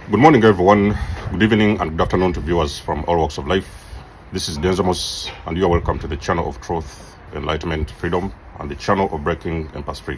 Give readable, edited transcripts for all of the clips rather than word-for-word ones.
Good morning, everyone. Good evening and good afternoon to viewers from all walks of life. This is nikymus, and you are welcome to the channel of truth, enlightenment, freedom, and the channel of breaking impasse free.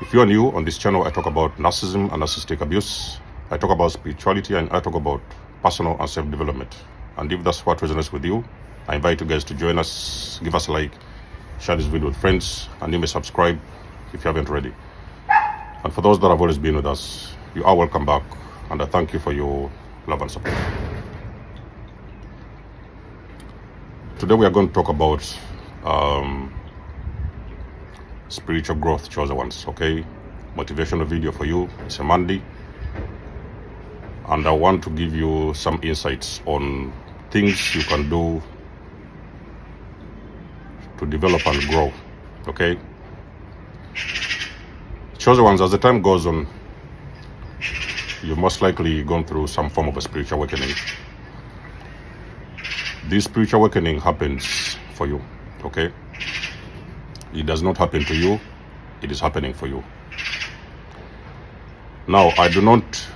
If you are new on this channel, I talk about narcissism and narcissistic abuse. I talk about spirituality, and I talk about personal and self-development. And if that's what resonates with you, I invite you guys to join us, give us a like, share this video with friends, and you may subscribe if you haven't already. And for those that have always been with us, you are welcome back, and I thank you for your love and support. Today we are going to talk about spiritual growth, chosen ones, okay? Motivational video for you. It's a Monday, and I want to give you some insights on things you can do to develop and grow, okay? Chosen ones, as the time goes on, you've most likely gone through some form of a spiritual awakening. This spiritual awakening happens for you, okay? It does not happen to you, it is happening for you. Now, I do not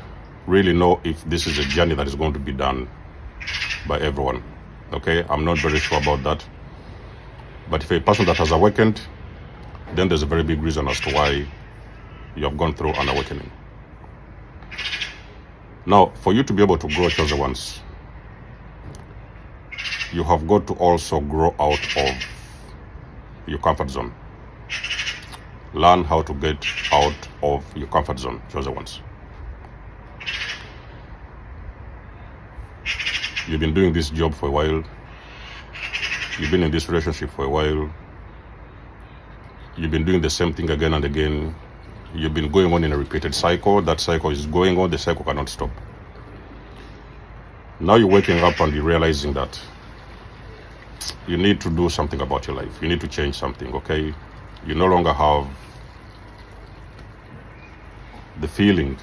really know if this is a journey that is going to be done by everyone, okay? I'm not very sure about that. But if a person that has awakened, then there's a very big reason as to why you have gone through an awakening. Now, for you to be able to grow, chosen ones, you have got to also grow out of your comfort zone. Learn how to get out of your comfort zone, chosen ones. You've been doing this job for a while. You've been in this relationship for a while. You've been doing the same thing again and again. You've been going on in a repeated cycle. That cycle is going on. The cycle cannot stop. Now you're waking up and you're realizing that you need to do something about your life. You need to change something, okay? You no longer have the feeling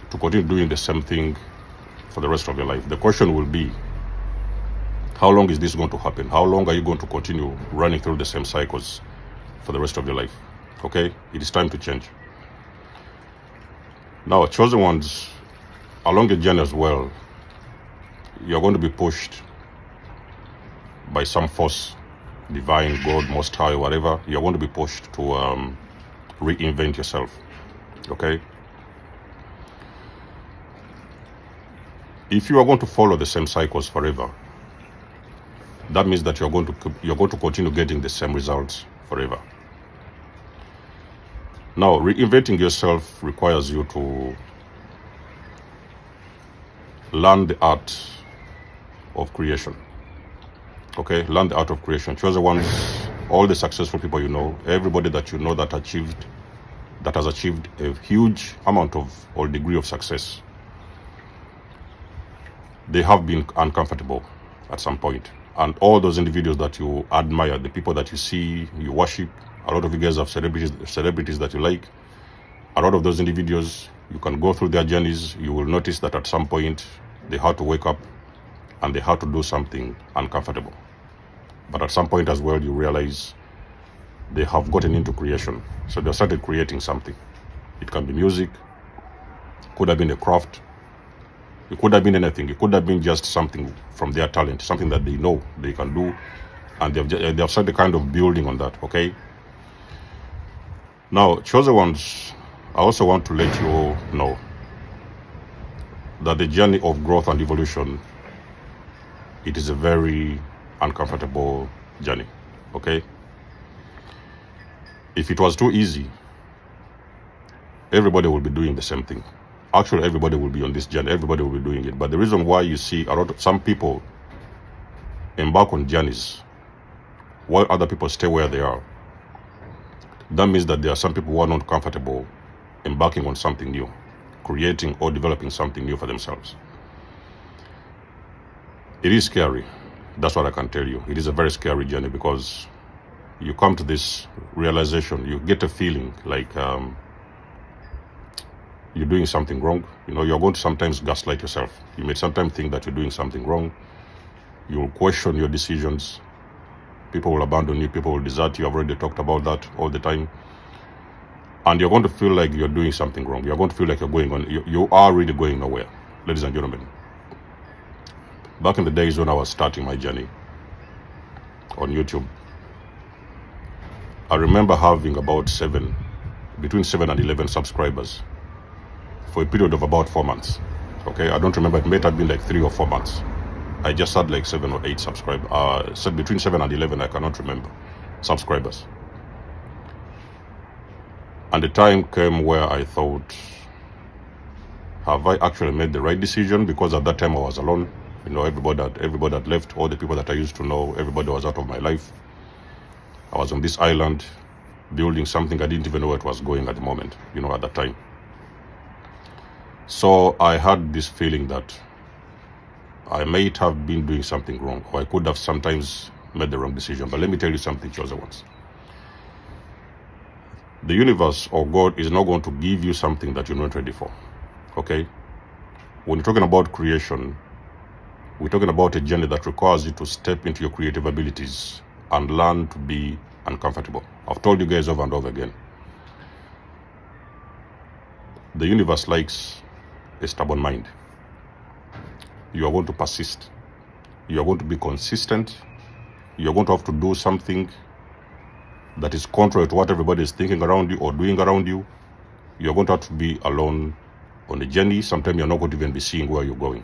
to continue doing the same thing for the rest of your life. The question will be, how long is this going to happen? How long are you going to continue running through the same cycles for the rest of your life? Okay, it is time to change. Now, chosen ones, along the journey as well, you're going to be pushed by some force, divine, God, Most High, whatever. You're going to be pushed to reinvent yourself. Okay? If you are going to follow the same cycles forever, that means that you're going to continue getting the same results forever. Now, reinventing yourself requires you to learn the art of creation. Okay, learn the art of creation. Chosen ones, all the successful people you know, everybody that you know that has achieved a huge amount of or degree of success, they have been uncomfortable at some point. And all those individuals that you admire, the people that you see, you worship, a lot of you guys have celebrities that you like. A lot of those individuals, you can go through their journeys, you will notice that at some point they had to wake up and they had to do something uncomfortable. But at some point as well, you realize they have gotten into creation. So they started creating something. It can be music, could have been a craft, it could have been anything. It could have been just something from their talent, something that they know they can do, and they have started kind of building on that, okay? Now, chosen ones, I also want to let you know that the journey of growth and evolution, it is a very uncomfortable journey, okay? If it was too easy, everybody will be doing the same thing. Actually, everybody will be on this journey. Everybody will be doing it. But the reason why you see some people embark on journeys while other people stay where they are, that means that there are some people who are not comfortable embarking on something new, creating or developing something new for themselves. It is scary. That's what I can tell you. It is a very scary journey because you come to this realization, you get a feeling like you're doing something wrong. You know, you're going to sometimes gaslight yourself. You may sometimes think that you're doing something wrong. You'll question your decisions. People will abandon you. People will desert you. I've already talked about that all the time. And you're going to feel like you're doing something wrong. You're going to feel like you're going on. You are really going nowhere, ladies and gentlemen. Back in the days when I was starting my journey on YouTube, I remember having about between 7 and 11 subscribers for a period of about 4 months. Okay, I don't remember, it may have been like 3 or 4 months. I just had like 7 or 8 subscribers. So between 7 and 11, I cannot remember, subscribers. And the time came where I thought, have I actually made the right decision? Because at that time I was alone. You know, everybody had left. All the people that I used to know, everybody was out of my life. I was on this island building something I didn't even know where it was going at the moment, you know, at that time. So I had this feeling that I might have been doing something wrong, or I could have sometimes made the wrong decision. But let me tell you something, chosen ones. The universe or God is not going to give you something that you're not ready for. Okay? When you're talking about creation, we're talking about a journey that requires you to step into your creative abilities and learn to be uncomfortable. I've told you guys over and over again. The universe likes a stubborn mind. You are going to persist. You are going to be consistent. You are going to have to do something that is contrary to what everybody is thinking around you or doing around you. You're going to have to be alone on the journey. Sometimes you're not going to even be seeing where you're going.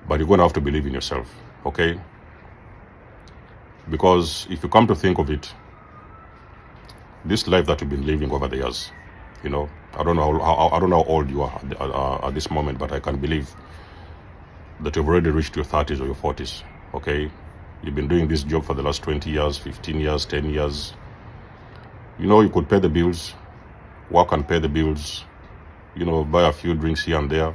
But you're going to have to believe in yourself, okay? Because if you come to think of it, this life that you've been living over the years, you know, I don't know how old you are at this moment, but I can believe that you've already reached your 30s or your 40s, okay? You've been doing this job for the last 20 years, 15 years, 10 years. You know, you could pay the bills, work and pay the bills, you know, buy a few drinks here and there,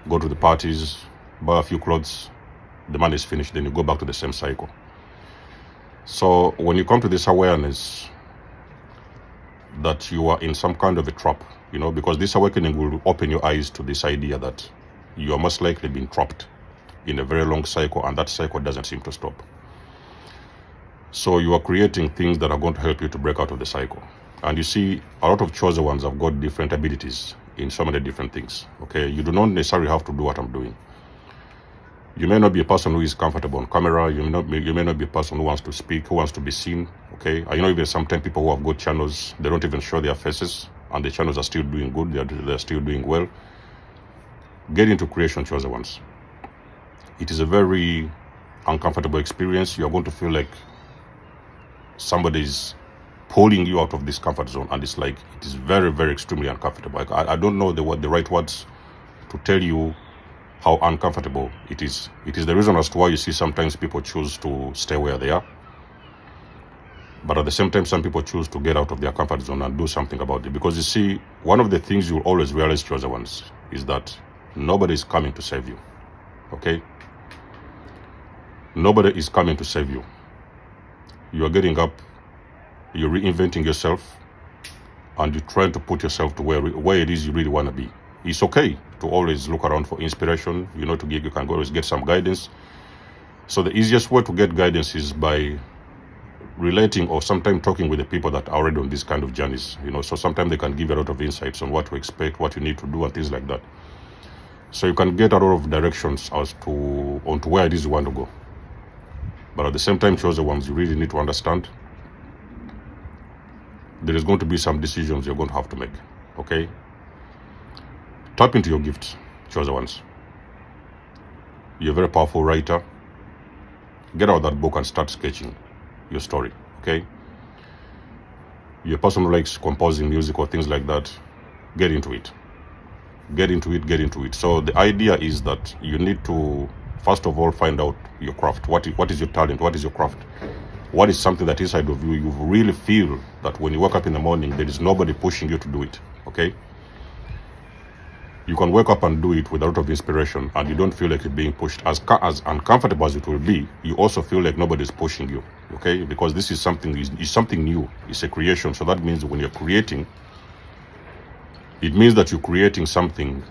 go to the parties, buy a few clothes, the money is finished, then you go back to the same cycle. So when you come to this awareness that you are in some kind of a trap, you know, because this awakening will open your eyes to this idea that you are most likely being trapped in a very long cycle, and that cycle doesn't seem to stop. So you are creating things that are going to help you to break out of the cycle. And you see, a lot of chosen ones have got different abilities in so many different things, okay? You do not necessarily have to do what I'm doing. You may not be a person who is comfortable on camera. You may not be a person who wants to speak, who wants to be seen, okay? I know even sometimes people who have good channels, they don't even show their faces, and the channels are still doing good, they're still doing well. Get into creation, chosen ones. It is a very uncomfortable experience. You're going to feel like somebody is pulling you out of this comfort zone, and it's like, it is very, very extremely uncomfortable. I don't know the right words to tell you how uncomfortable it is. It is the reason as to why you see sometimes people choose to stay where they are. But at the same time, some people choose to get out of their comfort zone and do something about it. Because you see, one of the things you'll always realize, chosen ones, is that nobody is coming to save you. Okay? Nobody is coming to save you. You are getting up, you're reinventing yourself, and you're trying to put yourself to where it is you really want to be. It's okay to always look around for inspiration, you know, you can always get some guidance. So the easiest way to get guidance is by relating or sometimes talking with the people that are already on these kind of journeys, you know, so sometimes they can give you a lot of insights on what to expect, what you need to do, and things like that. So you can get a lot of directions onto where it is you want to go. But at the same time, chosen ones, you really need to understand there is going to be some decisions you're going to have to make, okay? Tap into your gifts, chosen ones. You're a very powerful writer. Get out that book and start sketching your story, okay? You're a person who likes composing music or things like that. Get into it. Get into it. So the idea is that you need to, first of all, find out your craft. What is your talent? What is your craft? What is something that inside of you really feel that when you wake up in the morning, there is nobody pushing you to do it, okay? You can wake up and do it with a lot of inspiration, and you don't feel like you're being pushed. As uncomfortable as it will be, you also feel like nobody's pushing you, okay? Because this is something new. It's a creation. So that means when you're creating, it means that you're creating something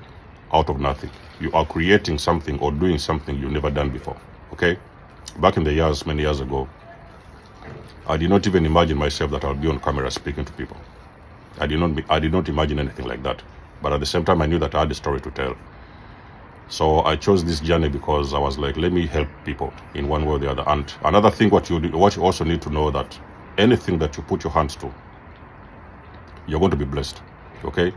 out of nothing. You are creating something or doing something you've never done before, okay? Back in the years, many years ago, I did not even imagine myself that I'll be on camera speaking to people. I did not imagine anything like that. But at the same time, I knew that I had a story to tell. So I chose this journey because I was like, let me help people in one way or the other. And another thing, what you also need to know, that anything that you put your hands to, you're going to be blessed. Okay?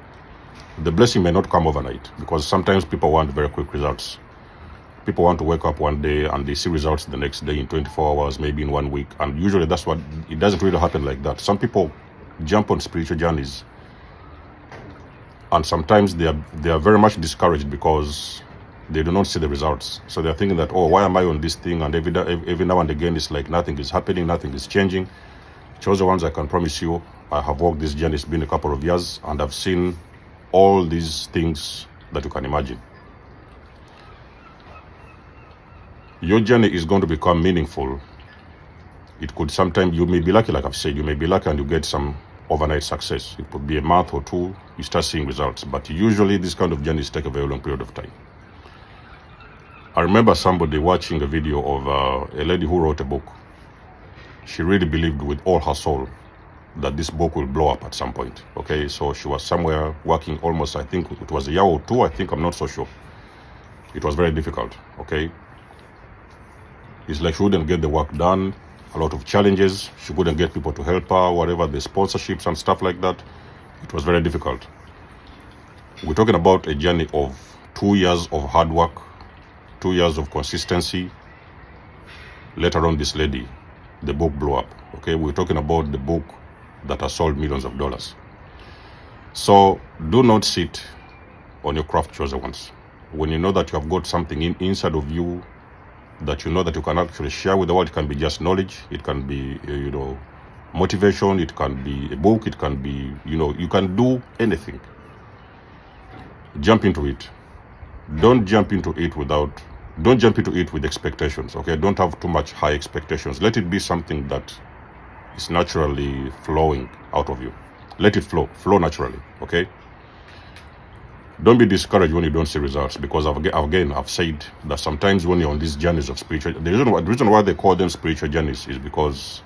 The blessing may not come overnight, because sometimes people want very quick results. People want to wake up one day and they see results the next day, in 24 hours, maybe in 1 week. And usually it doesn't really happen like that. Some people jump on spiritual journeys, and sometimes they are very much discouraged because they do not see the results. So they're thinking that, oh, why am I on this thing? And every now and again, it's like nothing is happening, nothing is changing. Chosen ones, I can promise you, I have walked this journey. It's been a couple of years, and I've seen all these things that you can imagine. Your journey is going to become meaningful. It could sometimes, you may be lucky, like I've said, you may be lucky and you get some overnight success. It could be a month or two, you start seeing results. But usually these kind of journeys take a very long period of time. I remember somebody watching a video of a lady who wrote a book. She really believed with all her soul that this book will blow up at some point. Okay, so she was somewhere working almost, I think it was a year or two, I'm not so sure. It was very difficult, okay? It's like she wouldn't get the work done, a lot of challenges. She couldn't get people to help her, whatever, the sponsorships and stuff like that. It was very difficult. We're talking about a journey of 2 years of hard work, 2 years of consistency. Later on, this lady, the book blew up. Okay, we're talking about the book that has sold millions of dollars. So do not sit on your craft, chosen ones. When you know that you have got something inside of you that you know that you can actually share with the world, it can be just knowledge, it can be motivation, it can be a book, it can be you can do anything. Jump into it. Don't jump into it with expectations. Okay, don't have too much high expectations. Let it be something that is naturally flowing out of you. Let it flow naturally. Okay, don't be discouraged when you don't see results, because I've said that sometimes when you're on these journeys of spiritual, the reason why they call them spiritual journeys is because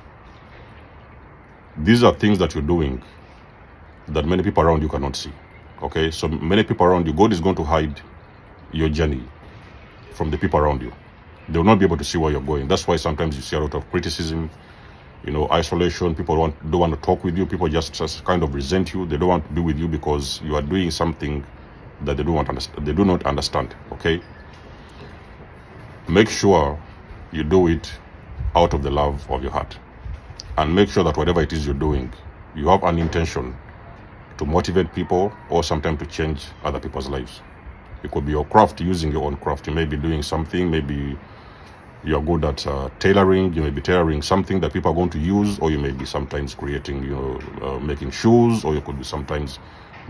these are things that you're doing that many people around you cannot see. Okay, so many people around you, God is going to hide your journey from the people around you. They will not be able to see where you're going. That's why sometimes you see a lot of criticism, isolation. People don't want to talk with you. People just kind of resent you. They don't want to be with you because you are doing something that they do not understand. Okay, make sure you do it out of the love of your heart, and make sure that whatever it is you're doing, you have an intention to motivate people, or sometimes to change other people's lives. It could be your craft, using your own craft. You may be doing something, maybe you're good at tailoring. You may be tailoring something that people are going to use, or you may be sometimes creating, making shoes, or you could be sometimes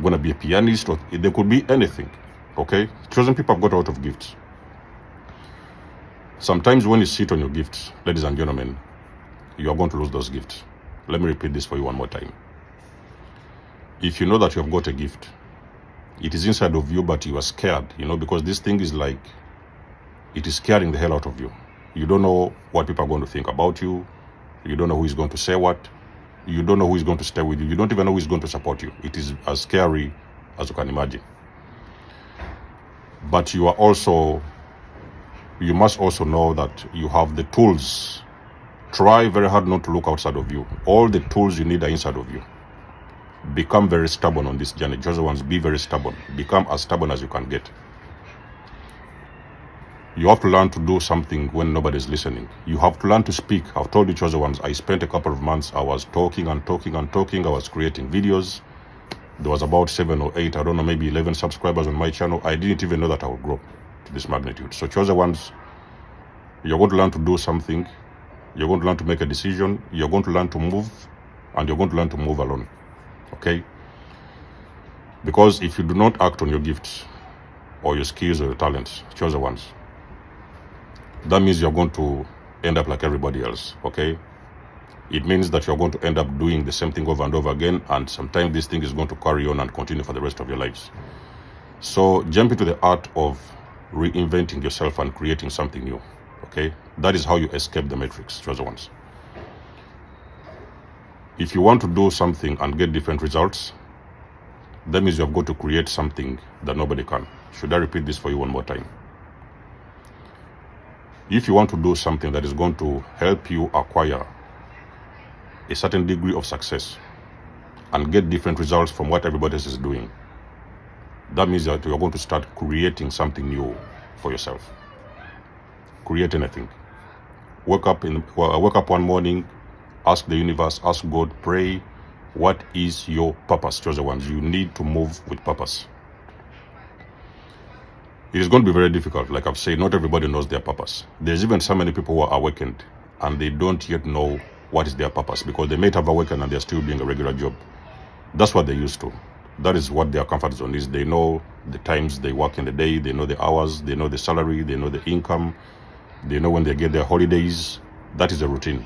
going to be a pianist, or there could be anything. Okay, chosen people have got a lot of gifts. Sometimes when you sit on your gifts, ladies and gentlemen, you are going to lose those gifts. Let me repeat this for you one more time. If you know that you have got a gift, it is inside of you, but you are scared, because this thing is like, it is scaring the hell out of you. You don't know what people are going to think about you. You don't know who is going to say what. You don't know who is going to stay with you. You don't even know who is going to support you. It is as scary as you can imagine. But you must also know that you have the tools. Try very hard not to look outside of you. All the tools you need are inside of you. Become very stubborn on this journey. Chosen ones, be very stubborn. Become as stubborn as you can get. You have to learn to do something when nobody's listening. You have to learn to speak. I've told you, chosen ones, I spent a couple of months, I was talking and talking and talking. I was creating videos. There was about 7 or 8, I don't know, maybe 11 subscribers on my channel. I didn't even know that I would grow to this magnitude. So chosen ones, you're going to learn to do something. You're going to learn to make a decision. You're going to learn to move, and you're going to learn to move alone. Okay? Because if you do not act on your gifts or your skills or your talents, chosen ones, that means you're going to end up like everybody else. Okay? It means that you're going to end up doing the same thing over and over again, and sometimes this thing is going to carry on and continue for the rest of your lives. So jump into the art of reinventing yourself and creating something new. Okay? That is how you escape the matrix, chosen ones. If you want to do something and get different results, that means you have got to create something that nobody can. Should I repeat this for you one more time? If you want to do something that is going to help you acquire a certain degree of success and get different results from what everybody else is doing, that means that you are going to start creating something new for yourself. Create anything. Wake up one morning, ask the universe, ask God, pray, what is your purpose, chosen ones? You need to move with purpose. It is going to be very difficult. Like I've said, not everybody knows their purpose. There's even so many people who are awakened and they don't yet know what is their purpose, because they may have awakened and they're still doing a regular job. That's what they're used to. That is what their comfort zone is. They know the times they work in the day, they know the hours, they know the salary, they know the income, they know when they get their holidays. That is a routine.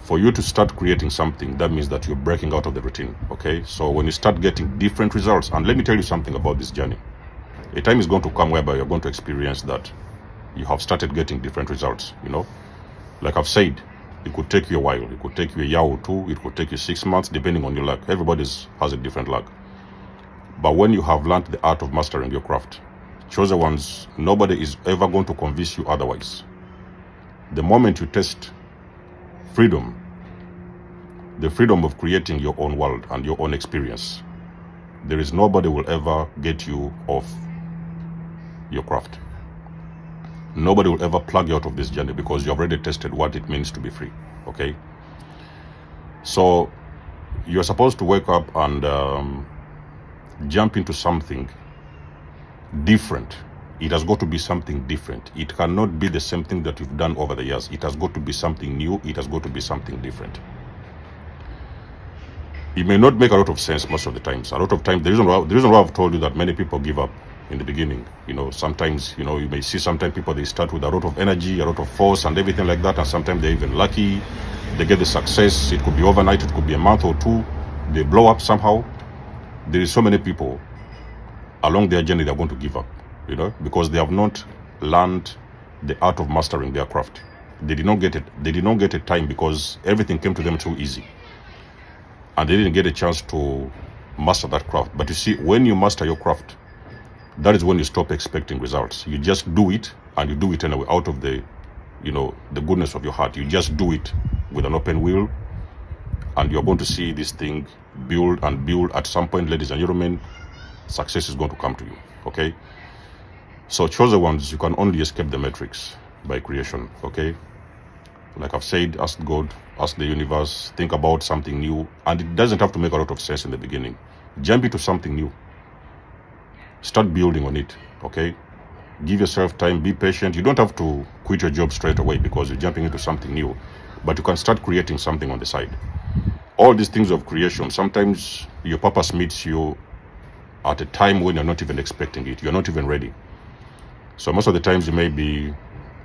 For you to start creating something, that means that you're breaking out of the routine, okay? So when you start getting different results, and let me tell you something about this journey. A time is going to come whereby you're going to experience that you have started getting different results, Like I've said, it could take you a while. It could take you a year or two. It could take you 6 months, depending on your luck. Everybody has a different luck. But when you have learned the art of mastering your craft, chosen ones, nobody is ever going to convince you otherwise. The moment you test freedom, the freedom of creating your own world and your own experience, there is nobody will ever get you off your craft. Nobody will ever plug you out of this journey, because you have already tested what it means to be free, okay? So you're supposed to wake up and jump into something different. It has got to be something different. It cannot be the same thing that you've done over the years. It has got to be something new. It has got to be something different. It may not make a lot of sense most of the times. A lot of times, the reason why I've told you that many people give up in the beginning, sometimes, you may see sometimes people, they start with a lot of energy, a lot of force and everything like that, and sometimes they're even lucky, they get the success. It could be overnight, it could be a month or two, they blow up somehow. There is so many people along their journey they're going to give up, because they have not learned the art of mastering their craft. They did not get it. They did not get a time because everything came to them too easy, and they didn't get a chance to master that craft. But you see, when you master your craft, that is when you stop expecting results. You just do it, and you do it anyway, out of the goodness of your heart. You just do it with an open will, and you're going to see this thing build and build. At some point, ladies and gentlemen, success is going to come to you, okay? So chosen ones, you can only escape the matrix by creation, okay? Like I've said, ask God, ask the universe, think about something new, and it doesn't have to make a lot of sense in the beginning. Jump into something new. Start building on it, okay? Give yourself time, be patient. You don't have to quit your job straight away because you're jumping into something new, but you can start creating something on the side. All these things of creation, sometimes your purpose meets you at a time when you're not even expecting it. You're not even ready. So most of the times you may be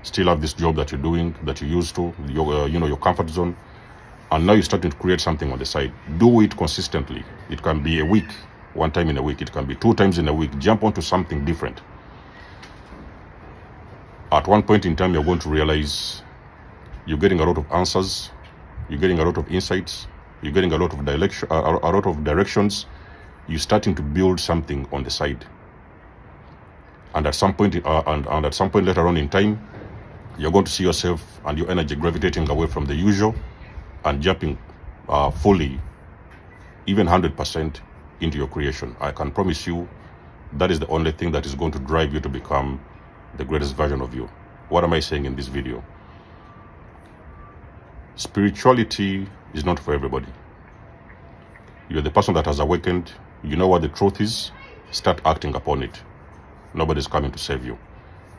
still have this job that you're doing, that you're used to, your comfort zone, and now you're starting to create something on the side. Do it consistently. It can be a week, one time in a week. It can be 2 times in a week. Jump onto something different. At one point in time, you're going to realize you're getting a lot of answers, you're getting a lot of insights, you're getting a lot of directions. You're starting to build something on the side, and at some point, later on in time, you're going to see yourself and your energy gravitating away from the usual and jumping fully, even 100% into your creation. I can promise you that is the only thing that is going to drive you to become the greatest version of you. What am I saying in this video? Spirituality is not for everybody. You're the person that has awakened. You know what the truth is. Start acting upon it. Nobody's coming to save you.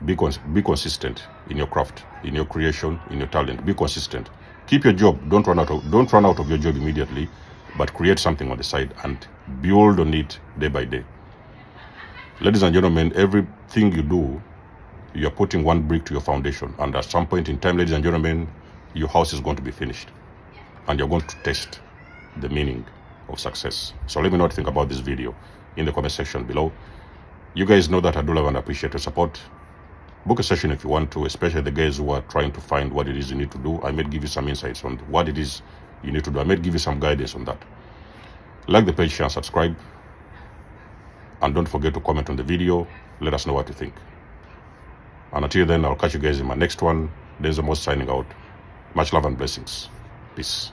Be consistent in your craft, in your creation, in your talent. Be consistent. Keep your job. Don't run out of your job immediately, but create something on the side and build on it day by day. Ladies and gentlemen, everything you do, you're putting one brick to your foundation, and at some point in time, ladies and gentlemen, your house is going to be finished, and you're going to test the meaning of success. So let me know what you think about this video in the comment section below. You guys know that I do love and appreciate your support. Book a session if you want to, especially the guys who are trying to find what it is you need to do. I may give you some insights on what it is you need to do. I may give you some guidance on that. Like the page, share, and subscribe. And don't forget to comment on the video. Let us know what you think. And until then, I'll catch you guys in my next one. There's the most signing out. Much love and blessings. Peace.